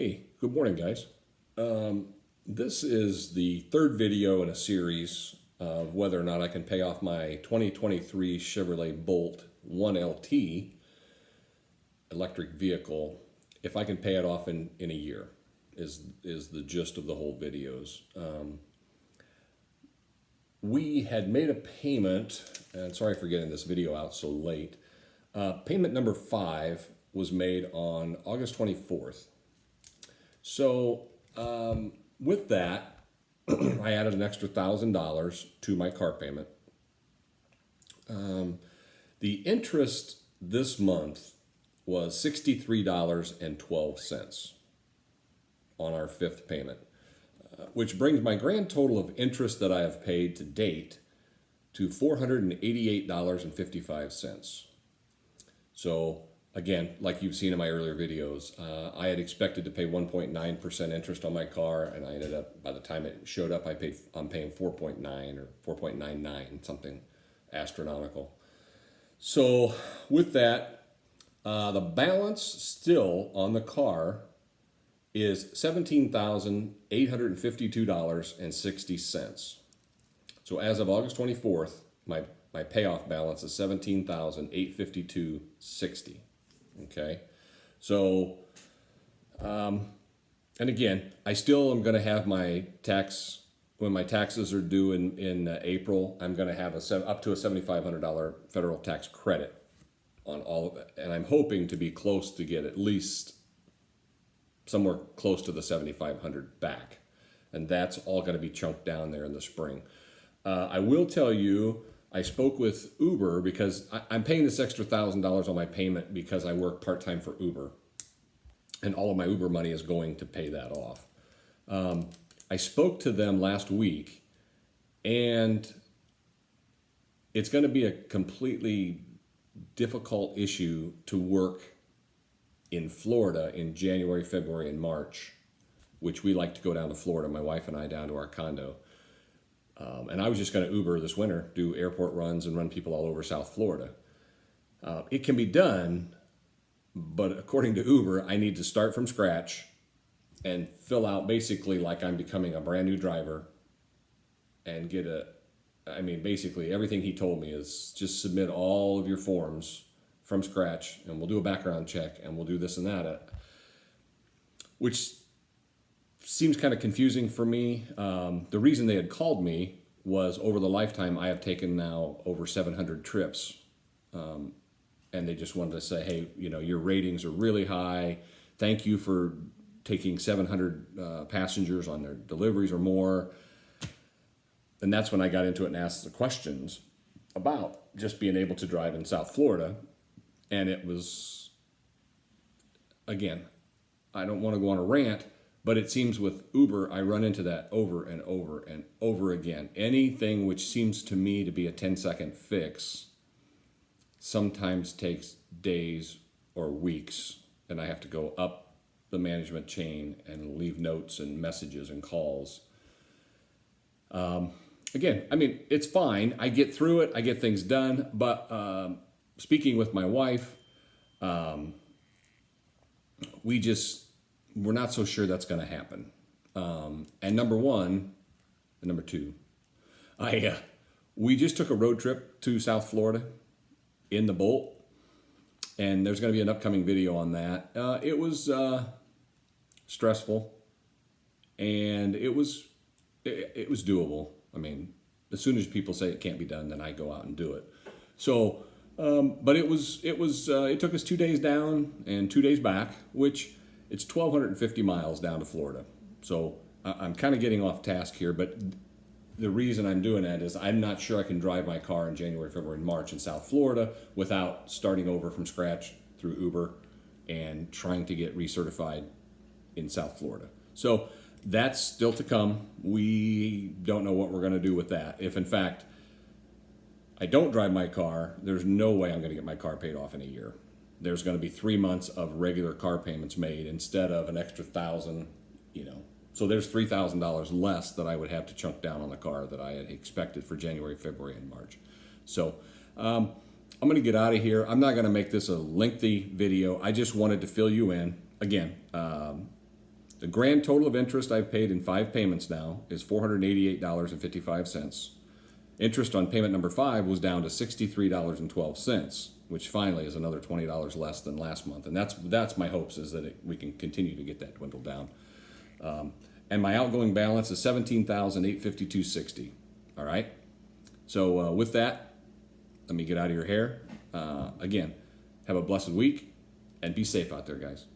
Hey, good morning, guys. This is the third video in a series of whether or not I can pay off my 2023 Chevrolet Bolt 1LT electric vehicle if I can pay it off in a year is the gist of the whole videos. We had made a payment, and sorry for getting this video out so late. Payment number 5 was made on August 24th. So with that, I added an extra $1,000 to my car payment. The interest this month was $63.12 on our fifth payment, which brings my grand total of interest that I have paid to date to $488.55. So again, like you've seen in my earlier videos, I had expected to pay 1.9% interest on my car, and I ended up, by the time it showed up, I'm paying 4.9 or 4.99, something astronomical. So with that, the balance still on the car is $17,852.60. So as of August 24th, my payoff balance is $17,852.60. Okay, so, and again, I still am going to have my tax, when my taxes are due in April, I'm going to have up to a $7,500 federal tax credit on all of it. And I'm hoping to be close to get at least somewhere close to the $7,500 back. And that's all going to be chunked down there in the spring. I will tell you, I spoke with Uber because I'm paying this extra $1,000 on my payment because I work part-time for Uber. And all of my Uber money is going to pay that off. I spoke to them last week, and it's going to be a completely difficult issue to work in Florida in January, February, and March, which we like to go down to Florida, my wife and I, down to our condo. And I was just going to Uber this winter, do airport runs and run people all over South Florida. It can be done, but according to Uber, I need to start from scratch and fill out basically like I'm becoming a brand new driver and basically everything he told me is just submit all of your forms from scratch and we'll do a background check and we'll do this and that, which seems kind of confusing for me. The reason they had called me was over the lifetime I have taken now over 700 trips. And they just wanted to say, hey, your ratings are really high. Thank you for taking 700 passengers on their deliveries or more. And that's when I got into it and asked the questions about just being able to drive in South Florida. And it was, again, I don't want to go on a rant, but it seems with Uber, I run into that over and over and over again. Anything which seems to me to be a 10-second fix sometimes takes days or weeks, and I have to go up the management chain and leave notes and messages and calls. Again, it's fine. I get through it. I get things done. But speaking with my wife, we're not so sure that's going to happen. And number one, and number two, we just took a road trip to South Florida in the Bolt, and there's going to be an upcoming video on that. It was stressful, and it was doable. As soon as people say it can't be done, then I go out and do it. So, but it took us 2 days down and 2 days back, which it's 1,250 miles down to Florida. So I'm kind of getting off task here, but the reason I'm doing that is I'm not sure I can drive my car in January, February, and March in South Florida without starting over from scratch through Uber and trying to get recertified in South Florida. So that's still to come. We don't know what we're going to do with that. If in fact I don't drive my car, there's no way I'm going to get my car paid off in a year. There's going to be 3 months of regular car payments made instead of an extra $1,000, So there's $3,000 less that I would have to chunk down on the car that I had expected for January, February, and March. So I'm going to get out of here. I'm not going to make this a lengthy video. I just wanted to fill you in. Again, The grand total of interest I've paid in 5 payments now is $488.55. Interest on payment number 5 was down to $63.12, which finally is another $20 less than last month. And that's my hopes, is that we can continue to get that dwindled down. And my outgoing balance is $17,852.60. All right. So with that, let me get out of your hair. Again, have a blessed week and be safe out there, guys.